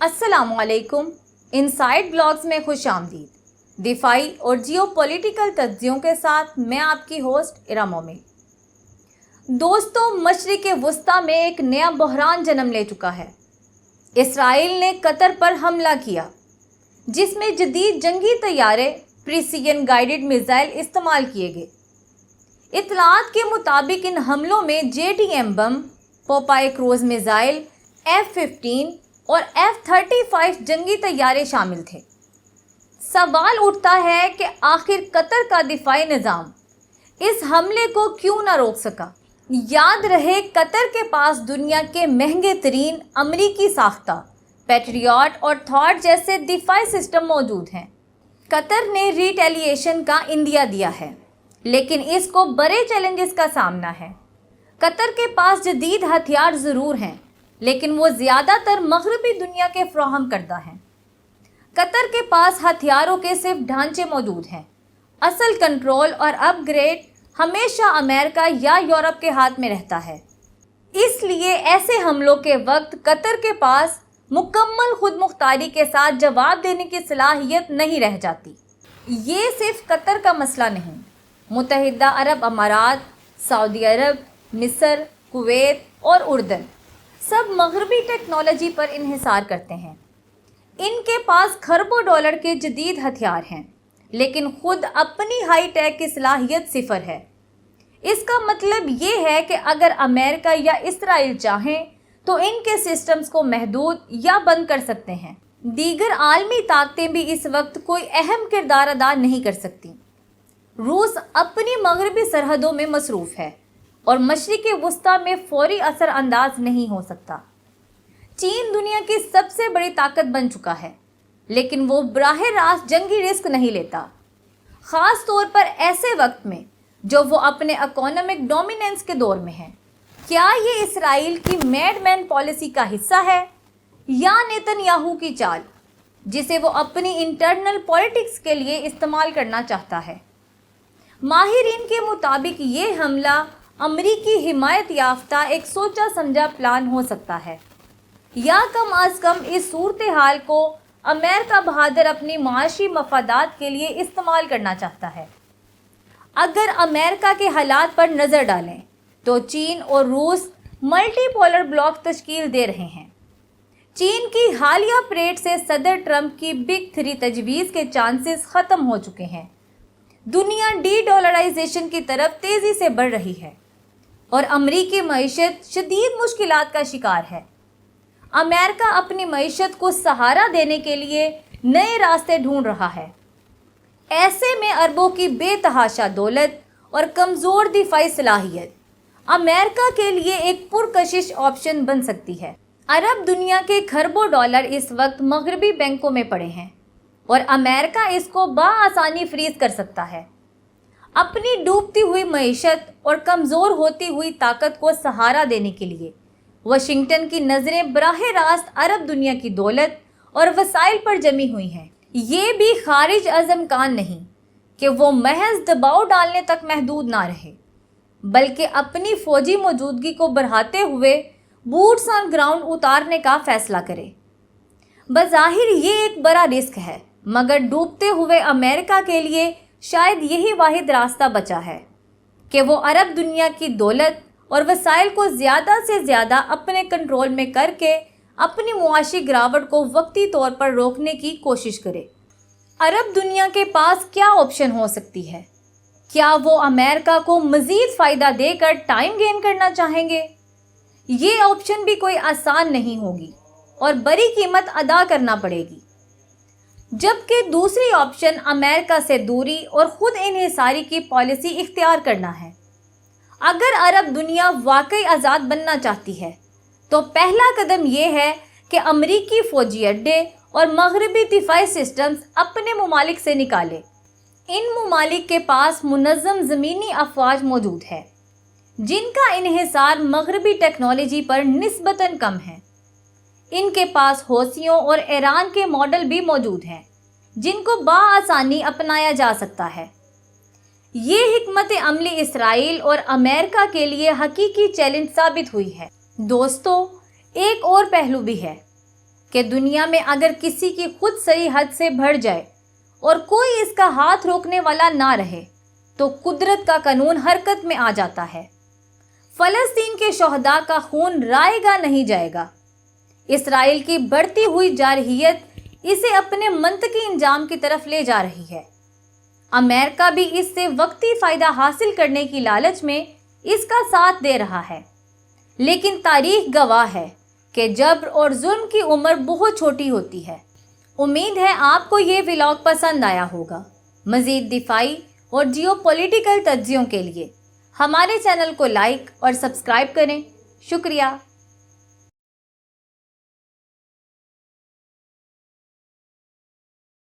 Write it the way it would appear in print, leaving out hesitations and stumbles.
अस्सलाम वालेकुम। Inside blogs में खुश आमदीद। दिफाई और जियो पॉलिटिकल तज्जियों के साथ मैं आपकी होस्ट इरा मोमिन। दोस्तों, मशरिक़ वस्ता में एक नया बहरान जन्म ले चुका है। इसराइल ने कतर पर हमला किया, जिसमें जदीद जंगी तैयारे प्रिसिजन गाइडेड मिसाइल इस्तेमाल किए गए। इतलात के मुताबिक इन हमलों में JTM बम, पोपाई क्रूज मिसाइल, F-15 और F-35 जंगी तैयारे शामिल थे। सवाल उठता है कि आखिर कतर का दिफाई निज़ाम इस हमले को क्यों ना रोक सका। याद रहे, कतर के पास दुनिया के महंगे तरीन अमरीकी साख्ता पैट्रियट और थॉट जैसे दिफाई सिस्टम मौजूद हैं। कतर ने रिटेलिएशन का इंदिया दिया है, लेकिन इसको बड़े चैलेंजेस का सामना है। कतर के पास जदीद हथियार ज़रूर हैं, लेकिन वो ज़्यादातर मगरबी दुनिया के फ़राहम करदा हैं। कतर के पास हथियारों के सिर्फ ढांचे मौजूद हैं। असल कंट्रोल और अपग्रेड हमेशा अमेरिका या यूरोप के हाथ में रहता है। इसलिए ऐसे हमलों के वक्त कतर के पास मुकम्मल खुद मुख्तारी के साथ जवाब देने की सलाहियत नहीं रह जाती। ये सिर्फ कतर का मसला नहीं, मुत्तहिदा अरब अमारात, सऊदी अरब, मिस्र, कुवैत और उर्दन सब मगरबी टेक्नोलॉजी पर इन्हिसार करते हैं। इनके पास खरबों डॉलर के जदीद हथियार हैं, लेकिन खुद अपनी हाई टेक की सलाहियत सिफर है। इसका मतलब ये है कि अगर अमेरिका या इसराइल चाहें तो इनके सिस्टम्स को महदूद या बंद कर सकते हैं। दीगर आलमी ताकतें भी इस वक्त कोई अहम किरदार अदा नहीं कर सकती। रूस अपनी मगरबी सरहदों में मसरूफ़ है और मशरिक़ वस्ता में फौरी असर अंदाज नहीं हो सकता। चीन दुनिया की सबसे बड़ी ताकत बन चुका है, लेकिन वो बराह रास्त जंगी रिस्क नहीं लेता, ख़ास तौर पर ऐसे वक्त में जो वो अपने इकोनॉमिक डोमिनेंस के दौर में है। क्या ये इसराइल की मैडमैन पॉलिसी का हिस्सा है या नेतन्याहू की चाल, जिसे वो अपनी इंटरनल पॉलिटिक्स के लिए इस्तेमाल करना चाहता है? माहिरीन के मुताबिक ये हमला अमरीकी हिमायत याफ्ता एक सोचा समझा प्लान हो सकता है, या कम अज़ कम इस सूरत हाल को अमेरिका बहादुर अपनी माशी मफादात के लिए इस्तेमाल करना चाहता है। अगर अमेरिका के हालात पर नज़र डालें तो चीन और रूस मल्टीपोलर ब्लॉक तश्कील दे रहे हैं। चीन की हालिया परेड से सदर ट्रंप की बिग 3 तजवीज़ के चांसेस ख़त्म हो चुके हैं। दुनिया डी डॉलराइजेशन की तरफ तेज़ी से बढ़ रही है और अमरीकी मईशत शदीद मुश्किलात का शिकार है। अमेरिका अपनी मईशत को सहारा देने के लिए नए रास्ते ढूंढ रहा है। ऐसे में अरबों की बेतहाशा दौलत और कमज़ोर दिफाई सलाहियत अमेरिका के लिए एक पुरकशिश ऑप्शन बन सकती है। अरब दुनिया के खरबों डॉलर इस वक्त मगरबी बैंकों में पड़े हैं और अमेरिका इसको बआसानी फ्रीज कर सकता है। अपनी डूबती हुई मईशत और कमज़ोर होती हुई ताकत को सहारा देने के लिए वाशिंगटन की नज़रें बराह रास्त अरब दुनिया की दौलत और वसाइल पर जमी हुई हैं। ये भी खारिज अज़मकान नहीं कि वो महज दबाव डालने तक महदूद ना रहे, बल्कि अपनी फ़ौजी मौजूदगी को बढ़ाते हुए बूट्स ऑन ग्राउंड उतारने का फ़ैसला करे। बज़ाहिर ये एक बड़ा रिस्क है, मगर डूबते हुए अमेरिका के लिए शायद यही वाहिद रास्ता बचा है कि वो अरब दुनिया की दौलत और वसाइल को ज़्यादा से ज़्यादा अपने कंट्रोल में करके अपनी मुआशी गिरावट को वक्ती तौर पर रोकने की कोशिश करे। अरब दुनिया के पास क्या ऑप्शन हो सकती है? क्या वो अमेरिका को मज़ीद फ़ायदा देकर टाइम गेन करना चाहेंगे? ये ऑप्शन भी कोई आसान नहीं होगी और बड़ी कीमत अदा करना पड़ेगी। जबकि दूसरी ऑप्शन अमेरिका से दूरी और ख़ुद इन्हिसारी की पॉलिसी इख्तियार करना है। अगर अरब दुनिया वाकई आज़ाद बनना चाहती है तो पहला कदम यह है कि अमरीकी फ़ौजी अड्डे और मगरबी दिफाई सिस्टम्स अपने ममालिक से निकाले। इन ममालिक के पास मुनज़्ज़म ज़मीनी अफ़वाज मौजूद है, जिनका इन्हिसार मगरबी टेक्नोलॉजी पर निस्बतन कम है। इनके पास हौसियों और ईरान के मॉडल भी मौजूद हैं, जिनको बआसानी अपनाया जा सकता है। ये हिकमत अमली इसराइल और अमेरिका के लिए हकीकी चैलेंज साबित हुई है। दोस्तों, एक और पहलू भी है। کہ دنیا میں اگر کسی کی خود صحیح حد سے بڑھ جائے اور کوئی اس کا ہاتھ روکنے والا نہ رہے تو قدرت کا قانون حرکت میں آ جاتا ہے۔ فلسطین کے شہداء کا خون رائے گا نہیں جائے گا۔ اسرائیل کی بڑھتی ہوئی جارحیت اسے اپنے منطقی انجام کی طرف لے جا رہی ہے۔ امریکہ بھی اس سے وقتی فائدہ حاصل کرنے کی لالچ میں اس کا ساتھ دے رہا ہے، لیکن تاریخ گواہ ہے کہ جبر اور ظلم کی عمر بہت چھوٹی ہوتی ہے۔ امید ہے آپ کو یہ ولاگ پسند آیا ہوگا۔ مزید دفاعی اور جیو پولیٹیکل تجزیوں کے لیے ہمارے چینل کو لائک اور سبسکرائب کریں۔ شکریہ۔